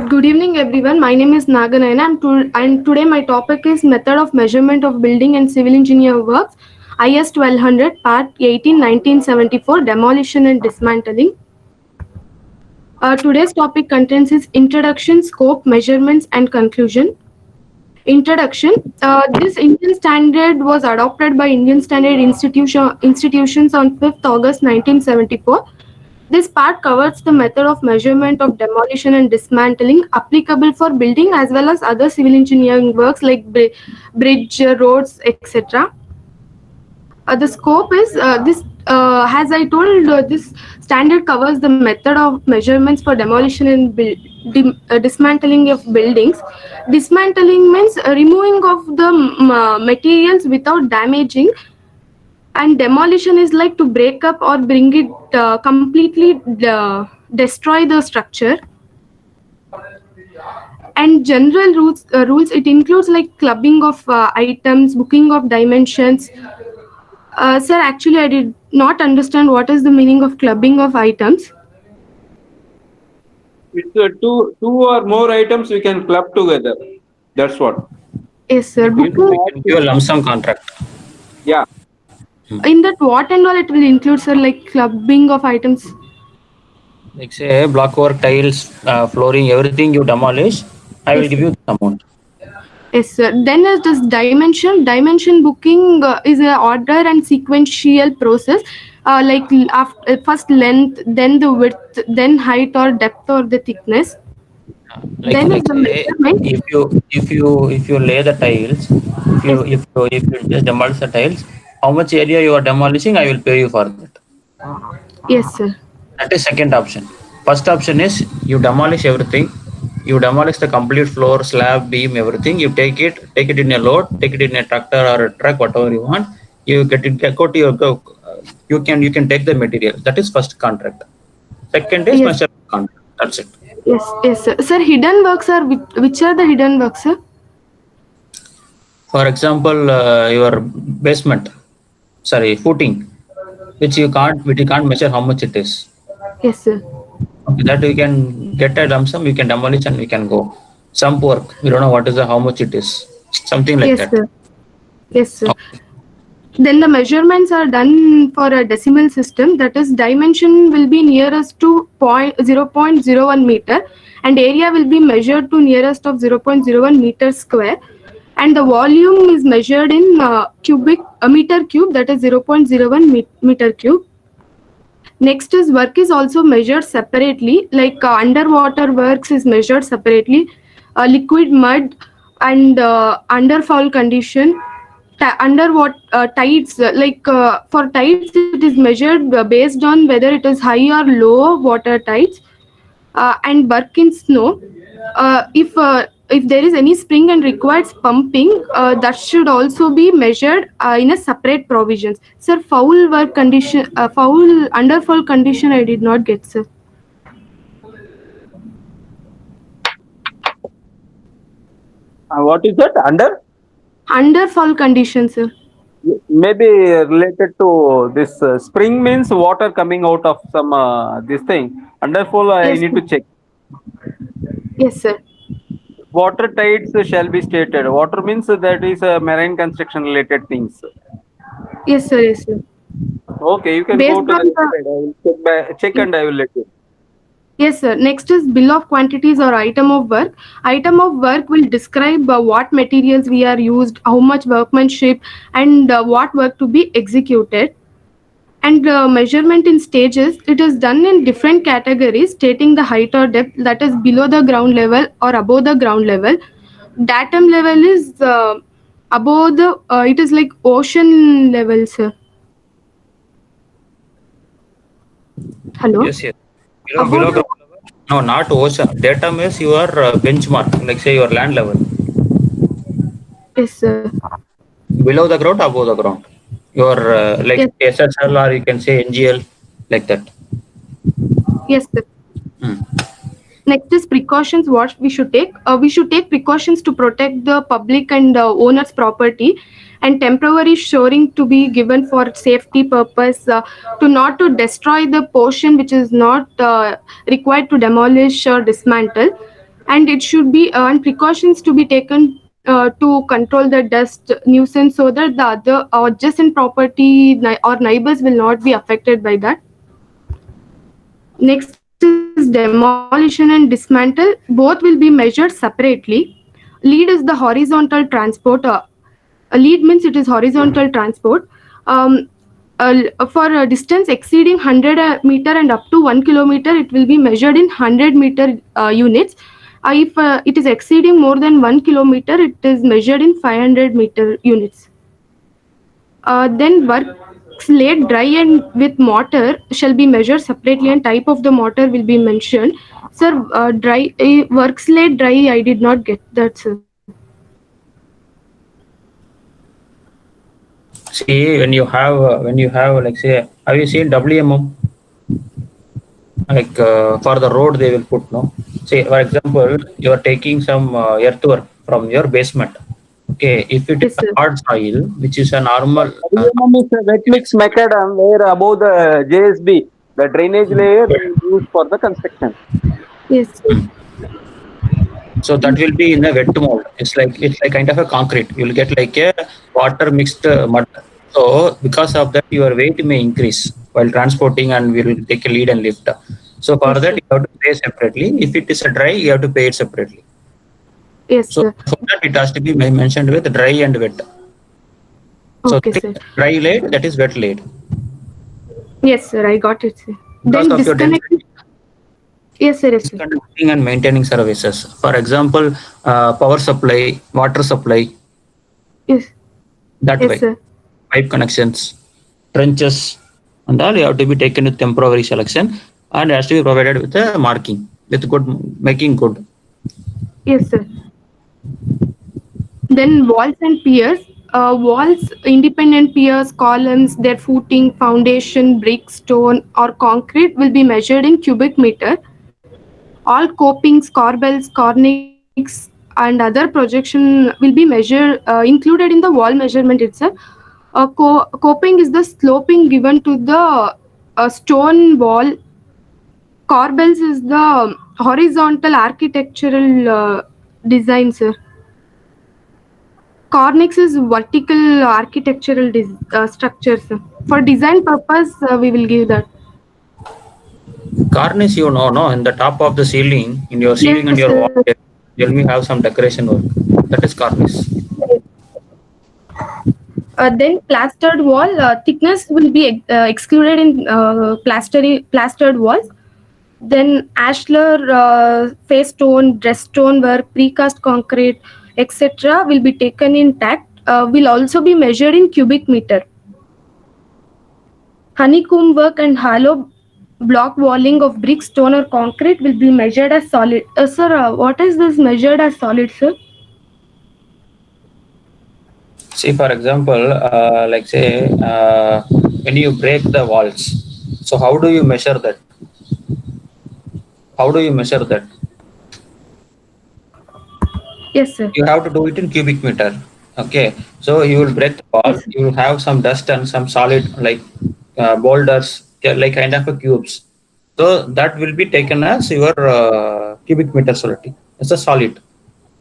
Good evening, everyone. My name is Naganayana, and today my topic is method of measurement of building and civil engineer works, IS 1200, Part 18, 1974, demolition and dismantling. Today's topic contains its introduction, scope, measurements, and conclusion. Introduction. This Indian standard was adopted by Indian Standard institutions on 5th August 1974. This part covers the method of measurement of demolition and dismantling applicable for building as well as other civil engineering works like bridge, roads, etc. The scope is as I told, this standard covers the method of measurements for demolition and dismantling of buildings. Dismantling means removing of the materials without damaging, and demolition is like to break up or bring it completely destroy the structure. And general rules, it includes like clubbing of items, booking of dimensions. Sir, actually I did not understand what is the meaning of clubbing of items. It's two or more items we can club together. That's what. Yes sir, You booking. know, We can give a lump sum contract. yeah. In that, what and all it will include, sir, like clubbing of items? Like say block work, tiles, flooring, everything you demolish, I will Yes give sir. you this amount. Yes, sir. Then is this dimension. Dimension booking is a order and sequential process. First length, then the width, then height or depth or the thickness. Like Then is like the say measurement. if you lay the tiles, if you Yes, if you if you just demolish the tiles, how much area you are demolishing, I will pay you for that. yes, sir. That is second option. First option is you demolish everything. You demolish the complete floor, slab, beam, everything. You take it in a load, take it in a tractor or a truck, whatever you want. You go to your go. You can take the material. That is first contract. Second is Yes, measurement contract. That's it. yes, sir. Sir, hidden works are which are the hidden works, sir? For example, your basement, sorry, footing, which you can't measure how much it is. Yes, sir. Okay, that we can get a lump sum, we can demolish and we can go. Some work, we don't know what is how much it is. Something like Yes, that. sir. Yes, sir. Okay. Then the measurements are done for a decimal system. That is, dimension will be nearest to 0.01 meter, and area will be measured to nearest of 0.01 meter square, and the volume is measured in cubic a meter cube, that is 0.01 meter cube. Next is work is also measured separately, like underwater works is measured separately, liquid mud and underfall condition, underwater tides, for tides it is measured based on whether it is high or low water tides, and work in snow. If there is any spring and requires pumping, that should also be measured in a separate provisions. Sir, foul work condition, foul underfall condition, I did not get, sir. What is that? Underfall condition, sir. Maybe related to this spring means water coming out of some this thing. Underfall, I Yes, need sir. to check. Yes, sir. Water tides shall be stated. Water means that is marine construction related things. Yes, sir. Yes, sir. Okay, you can Based go to the on the website. I will check and I will let you. Yes, sir. Next is bill of quantities or item of work. Item of work will describe what materials we are used, how much workmanship, and what work to be executed. And measurement in stages, it is done in different categories, stating the height or depth, that is below the ground level or above the ground level. Datum level is above the, it is like ocean level, sir. Hello? Yes, yes. Below Above the, ground level. No, not ocean. Datum is your benchmark, like say your land level. yes, sir. Below the ground, above the ground. Your like Yes, SSL or you can say NGL, like that. yes, sir. Hmm. Next is precautions. What we should take? We should take precautions to protect the public and owner's property, and temporary shoring to be given for safety purpose. To not to destroy the portion which is not required to demolish or dismantle, and it should be and precautions to be taken to control the dust nuisance so that the other adjacent property or neighbors will not be affected by that. Next is demolition and dismantle. Both will be measured separately. Lead is the horizontal transport. A lead means it is horizontal transport. Um, for a distance exceeding 100 meter and up to 1 kilometer, it will be measured in 100-meter units. If it is exceeding more than 1 kilometer, it is measured in 500-meter units. Then works laid dry and with mortar shall be measured separately, and type of the mortar will be mentioned. Sir, works laid dry, I did not get that, sir. See, when you have like say, have you seen WMM? Like for the road they will put no. Say for example, you are taking some earthwork from your basement. Okay, if it is Yes, a sir. hard soil, which is a normal WMM is a wet mix macadam where above the JSB, the drainage layer they use for the construction. Yes, sir. so that will be in a wet mold. It's like kind of a concrete. You'll get like a water mixed mud. So because of that, your weight may increase while transporting, and we will take a lead and lift. So for Yes, that, sir. you have to pay separately. If it is a dry, you have to pay it separately. Yes, So sir. for that, it has to be mentioned with dry and wet. So Okay, that sir. is dry laid, that is wet laid. Yes, sir. I got it, sir. Because Then of your disconnect. density, Yes, sir. Yes, sir. disconnecting and maintaining services. For example, power supply, water supply, Yes. that Yes, way. sir. Pipe connections, trenches, and all you have to be taken with temporary selection, and has to be provided with a marking with good making good. Yes, sir. Then walls and piers. Walls, independent piers, columns, their footing, foundation, brick, stone, or concrete will be measured in cubic meter. All copings, corbels, cornices, and other projection will be measured included in the wall measurement itself. Coping is the sloping given to the stone wall. Corbels is the horizontal architectural design, sir. Cornice is vertical architectural structures. For design purpose, we will give that. Cornice, no, in the top of the ceiling, in your ceiling and Yes, your sir. wall, you'll may have some decoration work. That is cornice. Then plastered wall thickness will be excluded in plastered walls. Then ashlar, face stone, dress stone work, precast concrete, etc. will be taken intact. Will also be measured in cubic meter. Honeycomb work and hollow block walling of brick, stone, or concrete will be measured as solid. Sir, what is this measured as solid, sir? See, for example, like say, when you break the walls, so how do you measure that? How do you measure that? Yes, sir. You have to do it in cubic meter. Okay, so you will break the wall, Yes, you will have some dust and some solid like boulders, like kind of a cubes. So that will be taken as your cubic meter solidity. It's a solid,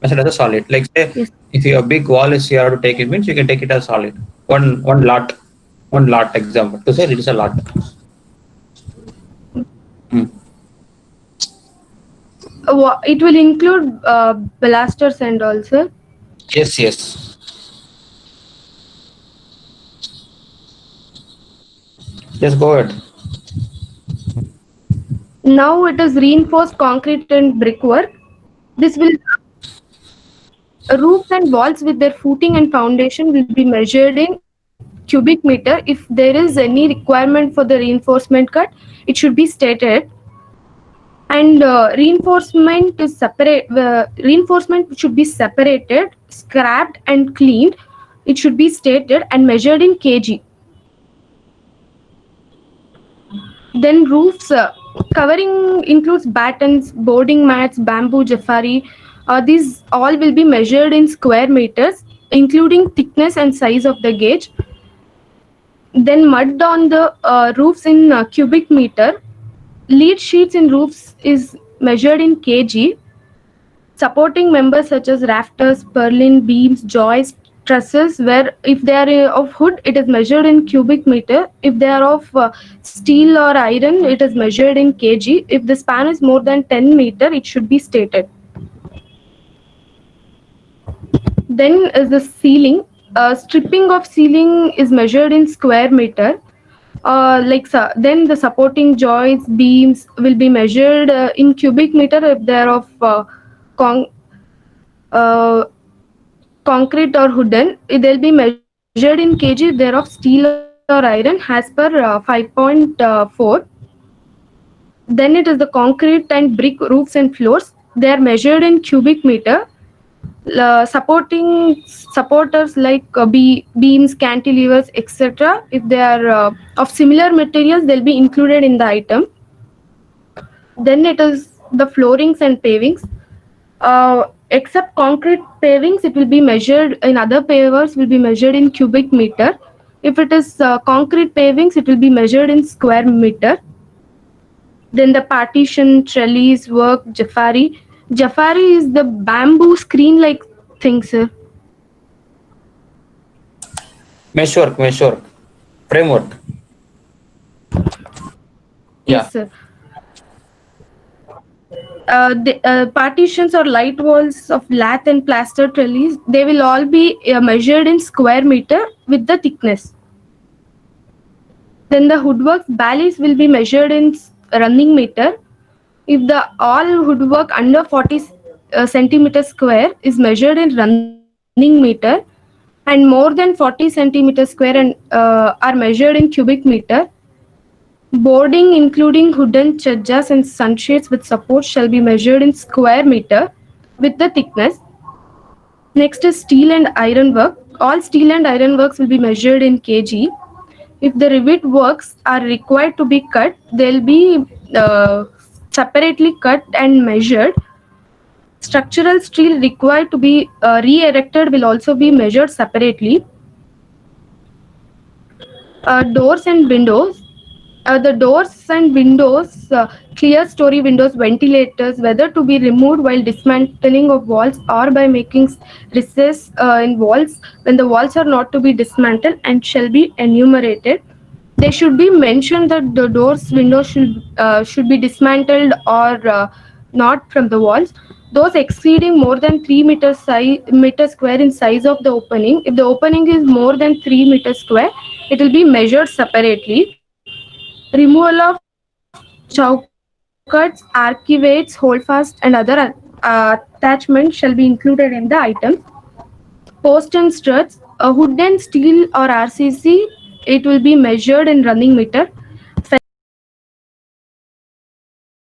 measured as a solid. Like say, yes. if your big wall is here to take it means you can take it as solid. One lot example to say it is a lot. Hmm. It will include balusters and also. Yes, yes. Just go ahead. Now it is reinforced concrete and brickwork. This will roofs and walls with their footing and foundation will be measured in cubic meter. If there is any requirement for the reinforcement cut, it should be stated. And reinforcement should be separated, scrapped, and cleaned. It should be stated and measured in kg. Then roofs Covering includes battens, boarding mats, bamboo, jafari. These all will be measured in square meters, including thickness and size of the gauge. Then mud on the roofs in cubic meter. Lead sheets in roofs is measured in kg. Supporting members such as rafters, purlin, beams, joists, trusses, where if they are of wood, it is measured in cubic meter. If they are of steel or iron, it is measured in kg. If the span is more than 10 meter, it should be stated. Then is the ceiling. Stripping of ceiling is measured in square meter. Then the supporting joists, beams will be measured in cubic meter if they are of con- uh, concrete or wooden. They'll be measured in kg if they're of steel or iron as per 5.4. Then it is the concrete and brick roofs and floors. They are measured in cubic meter. Supporting supporters like beams, cantilevers, etc. If they are of similar materials, they'll be included in the item. Then it is the floorings and pavings. Except concrete pavings, it will be measured in other pavers will be measured in cubic meter. If it is concrete pavings, it will be measured in square meter. Then the partition, trellis work, jafari. Jafari is the bamboo screen-like thing, sir. Meshwork, framework. Yes, Yeah. sir. The partitions or light walls of lath and plaster trellis, they will all be measured in square meter with the thickness. Then the woodwork ballies will be measured in running meter. If the all woodwork under 40 centimeter square is measured in running meter, and more than 40 centimeter square and are measured in cubic meter, boarding including wooden chajjas and sunshades with support shall be measured in square meter with the thickness. Next is steel and iron work. All steel and iron works will be measured in kg. If the rivet works are required to be cut, they'll be separately cut and measured. Structural steel required to be re-erected will also be measured separately. Doors and windows. The doors and windows, clear story windows, ventilators, whether to be removed while dismantling of walls or by making recess in walls when the walls are not to be dismantled and shall be enumerated. They should be mentioned that the doors, windows should be dismantled or not from the walls. Those exceeding more than 3 meter square in size of the opening. If the opening is more than 3 meter square, it will be measured separately. Removal of chowcuts, archivates, holdfast, and other attachments shall be included in the item. Post and struts, a wood and steel or RCC, it will be measured in running meter. Fencing posts and struts will be measured in square meter.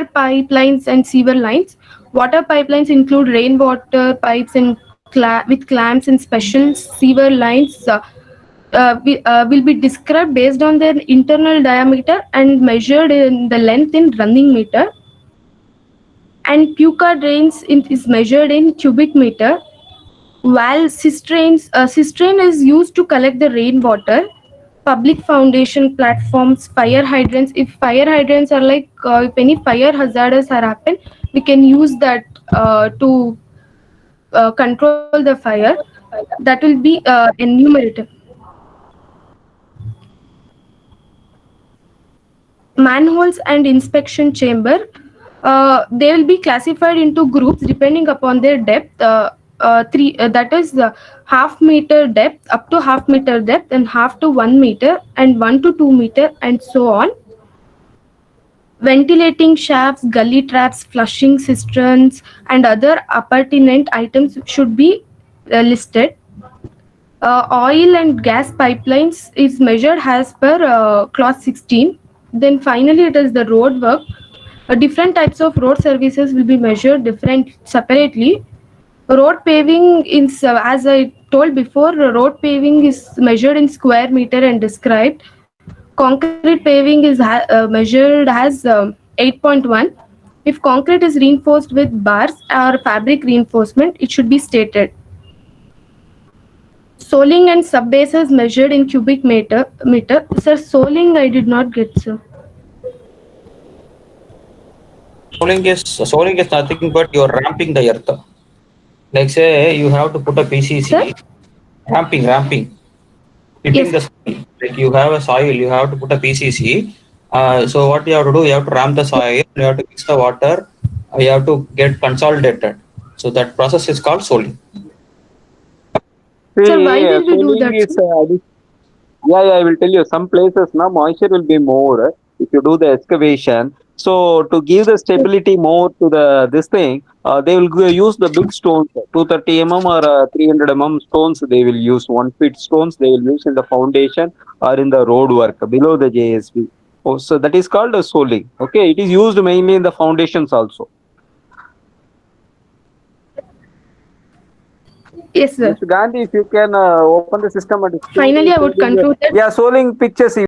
pipelines and sewer lines. Water pipelines include rainwater pipes and with clamps and special sewer lines will be described based on their internal diameter and measured in the length in running meter. And puka drains is measured in cubic meter. While cistern is used to collect the rainwater. Public foundation platforms, fire hydrants. If fire hydrants are like if any fire hazardous are happen, we can use that to control the fire. That will be enumerated. Manholes and inspection chamber. They will be classified into groups depending upon their depth. That is half meter depth up to half meter depth and half to 1 meter and 1 to 2 meter and so on. Ventilating shafts, gully traps, flushing cisterns, and other appurtenant items should be listed. Oil and gas pipelines is measured as per clause 16. Then finally, it is the road work. Different types of road services will be measured different separately. Road paving is, as I told before, road paving is measured in square meter and described. Concrete paving is measured as 8.1. If concrete is reinforced with bars or fabric reinforcement, it should be stated. Soling and subbases measured in cubic meter. Sir, soling I did not get, sir. Soling is nothing but you are ramping the earth. Like say you have to put a PCC. Sir? Ramping. Hitting the soil. Like you have a soil, you have to put a PCC. So what you have to do, you have to ramp the soil, you have to mix the water, you have to get consolidated. So that process is called soiling. Sir, why will we do soiling that, is, sir? yeah, I will tell you. Some places now moisture will be more if you do the excavation. So to give the stability more to the this thing, they will use the big stones, 230 or 300 stones. They will use 1 feet stones. They will use in the foundation or in the road work below the JSB. Oh, so that is called a soling. Okay, it is used mainly in the foundations also. Yes, sir. Mr. Gandhi, if you can open the system and Finally, I would conclude that yeah, soling pictures.